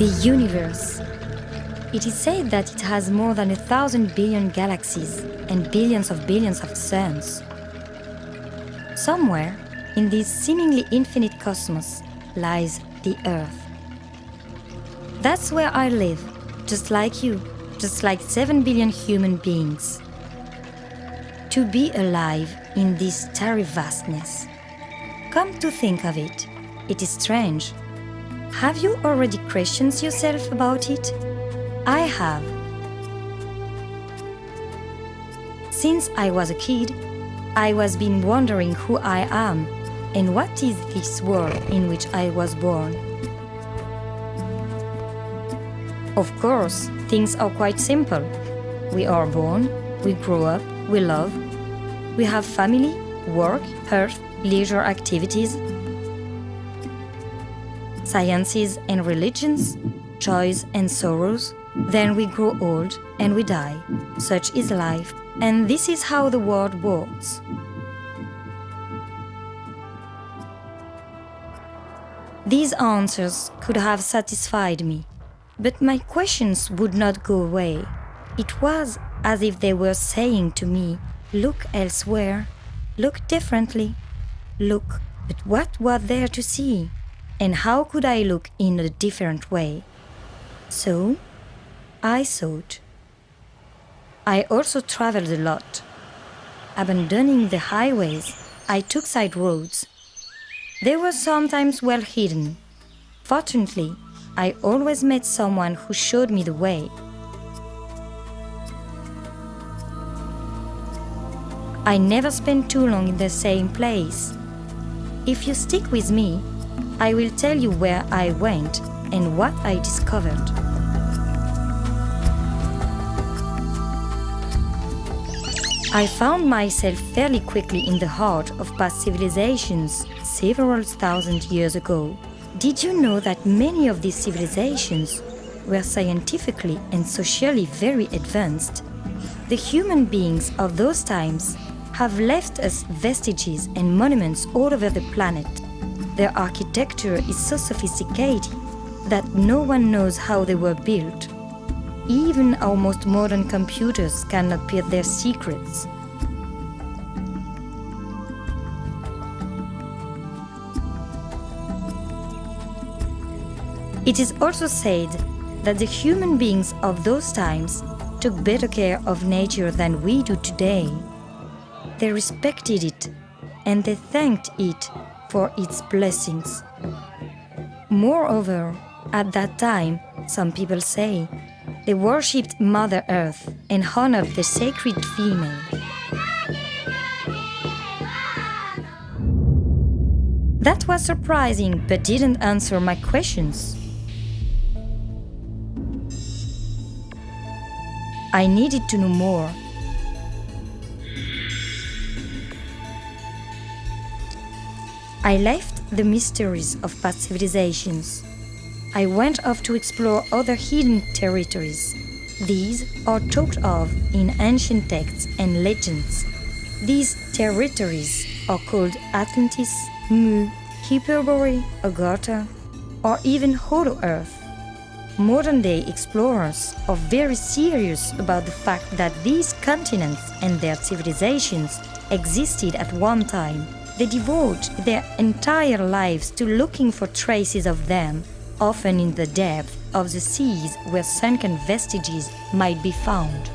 The universe. It is said that it has more than 1,000 billion galaxies and billions of suns. Somewhere in this seemingly infinite cosmos lies the Earth. That's where I live, just like you, just like 7 billion human beings. To be alive in this starry vastness. Come to think of it, it is strange. Have you already questioned yourself about it? I have. Since I was a kid, I was been wondering who I am and what is this world in which I was born. Of course, things are quite simple. We are born, we grow up, we love, we have family, work, health, leisure activities, sciences and religions, joys and sorrows. Then we grow old and we die. Such is life, and this is how the world works. These answers could have satisfied me, but my questions would not go away. It was as if they were saying to me, look elsewhere, look differently, look, but what was there to see? And how could I look in a different way? So, I thought. I also traveled a lot. Abandoning the highways, I took side roads. They were sometimes well hidden. Fortunately, I always met someone who showed me the way. I never spent too long in the same place. If you stick with me, I will tell you where I went and what I discovered. I found myself fairly quickly in the heart of past civilizations several thousand years ago. Did you know that many of these civilizations were scientifically and socially very advanced? The human beings of those times have left us vestiges and monuments all over the planet. Their architecture is so sophisticated that no one knows how they were built. Even our most modern computers cannot pierce their secrets. It is also said that the human beings of those times took better care of nature than we do today. They respected it and they thanked it for its blessings. Moreover, at that time, some people say, they worshipped Mother Earth and honored the sacred female. That was surprising, but didn't answer my questions. I needed to know more. I left the mysteries of past civilizations. I went off to explore other hidden territories. These are talked of in ancient texts and legends. These territories are called Atlantis, Mu, Hyperborea, Agartha, or even Hollow Earth. Modern-day explorers are very serious about the fact that these continents and their civilizations existed at one time. They devote their entire lives to looking for traces of them, often in the depth of the seas where sunken vestiges might be found.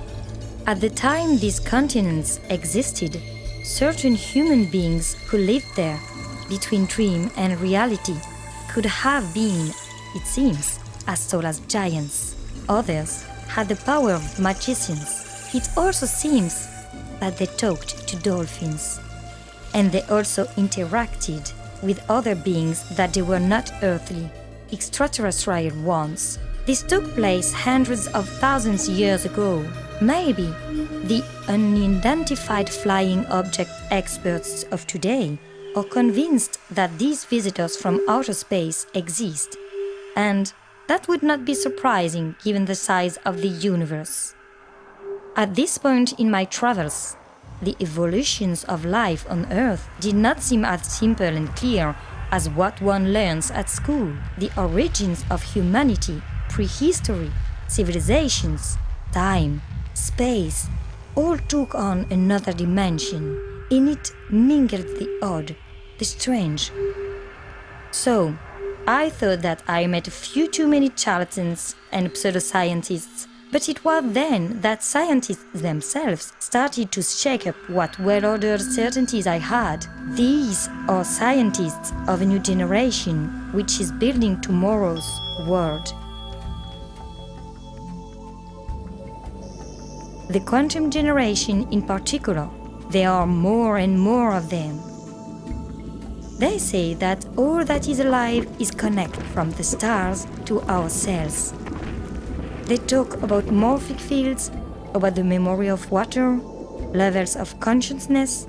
At the time these continents existed, certain human beings who lived there, between dream and reality, could have been, it seems, as tall as giants. Others had the power of magicians. It also seems that they talked to dolphins. And they also interacted with other beings that they were not earthly, extraterrestrial ones. This took place hundreds of thousands of years ago. Maybe the unidentified flying object experts of today are convinced that these visitors from outer space exist, and that would not be surprising given the size of the universe. At this point in my travels, the evolutions of life on Earth did not seem as simple and clear as what one learns at school. The origins of humanity prehistory, civilizations, time, space, all took on another dimension. In it mingled the odd, the strange. So, I thought that I met a few too many charlatans and pseudoscientists, but it was then that scientists themselves started to shake up what well-ordered certainties I had. These are scientists of a new generation which is building tomorrow's world. The quantum generation in particular, there are more and more of them. They say that all that is alive is connected from the stars to our cells. They talk about morphic fields, about the memory of water, levels of consciousness.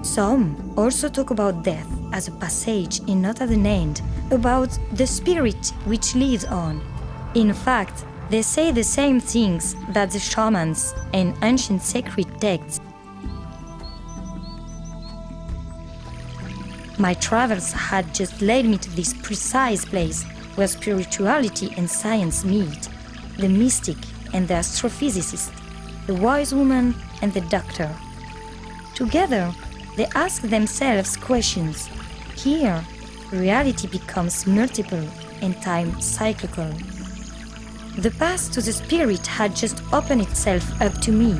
Some also talk about death as a passage and not as an end, about the spirit which lives on. In fact, they say the same things that the shamans and ancient sacred texts. My travels had just led me to this precise place where spirituality and science meet, the mystic and the astrophysicist, the wise woman and the doctor. Together, they ask themselves questions. Here, reality becomes multiple and time cyclical. The path to the spirit had just opened itself up to me.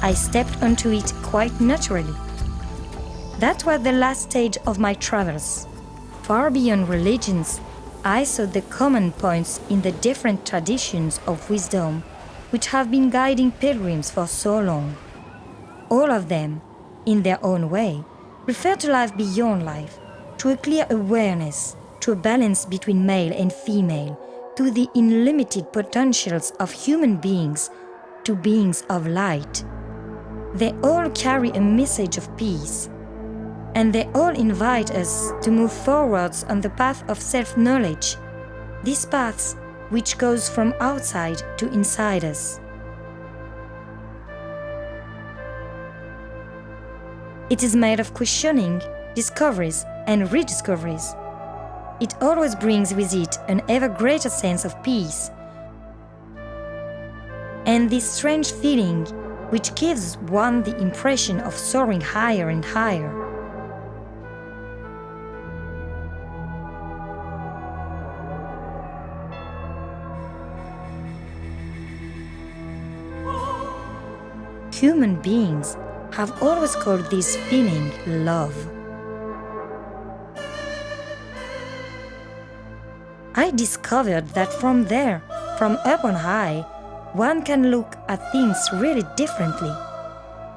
I stepped onto it quite naturally. That was the last stage of my travels. Far beyond religions, I saw the common points in the different traditions of wisdom which have been guiding pilgrims for so long. All of them, in their own way, refer to life beyond life, to a clear awareness, to a balance between male and female, to the unlimited potentials of human beings, to beings of light. They all carry a message of peace, and they all invite us to move forwards on the path of self-knowledge, this path which goes from outside to inside us. It is made of questioning, discoveries, and rediscoveries. It always brings with it an ever greater sense of peace, and this strange feeling which gives one the impression of soaring higher and higher. Human beings have always called this feeling love. I discovered that from there, from up on high, one can look at things really differently.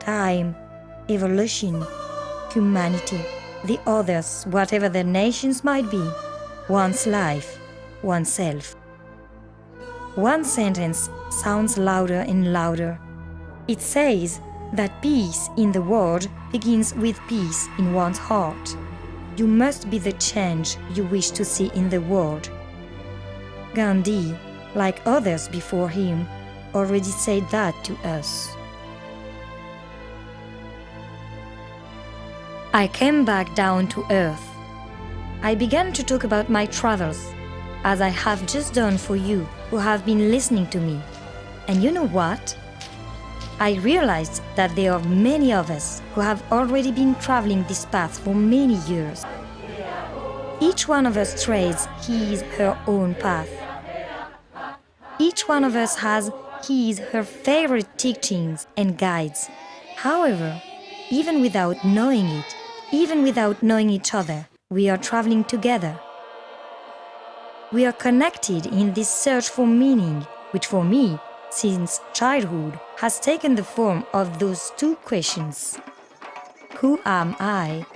Time, evolution, humanity, the others, whatever their nations might be, one's life, oneself. One sentence sounds louder and louder. It says that peace in the world begins with peace in one's heart. You must be the change you wish to see in the world. Gandhi, like others before him, already said that to us. I came back down to earth. I began to talk about my travels, as I have just done for you who have been listening to me. And you know what? I realized that there are many of us who have already been traveling this path for many years. Each one of us treads his/her own path. Each one of us has his/her favorite teachings and guides. However, even without knowing it, even without knowing each other, we are traveling together. We are connected in this search for meaning, which for me, since childhood, has taken the form of those two questions. Who am I?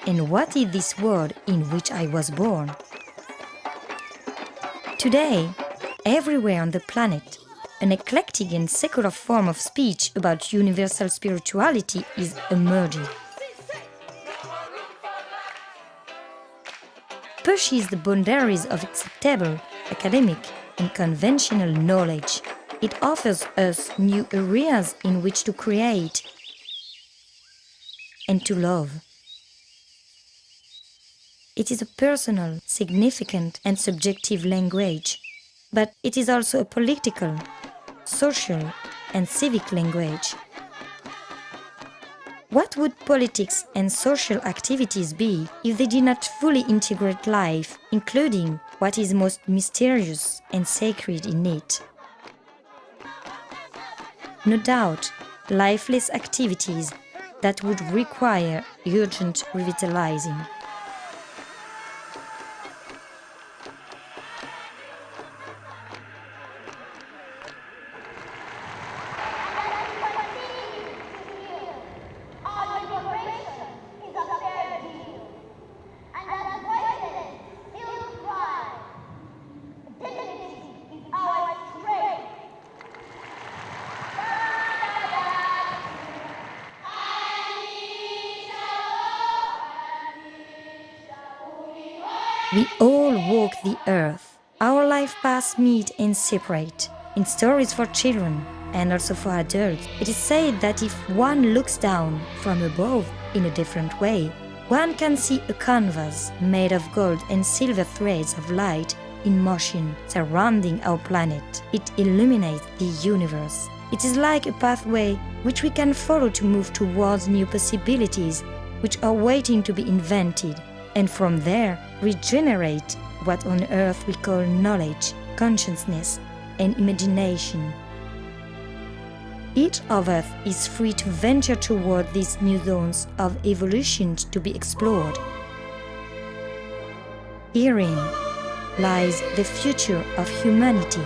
And what is this world in which I was born? Today, everywhere on the planet, an eclectic and secular form of speech about universal spirituality is emerging. Pushes the boundaries of acceptable, academic, and conventional knowledge. It offers us new areas in which to create and to love. It is a personal, significant, and subjective language, but it is also a political, social, and civic language. What would politics and social activities be if they did not fully integrate life, including what is most mysterious and sacred in it? No doubt, lifeless activities that would require urgent revitalizing. We all walk the earth. Our life paths meet and separate. In stories for children and also for adults, it is said that if one looks down from above in a different way, one can see a canvas made of gold and silver threads of light in motion surrounding our planet. It illuminates the universe. It is like a pathway which we can follow to move towards new possibilities which are waiting to be invented, and from there regenerate what on earth we call knowledge, consciousness, and imagination. Each of us is free to venture toward these new zones of evolution to be explored. Herein lies the future of humanity.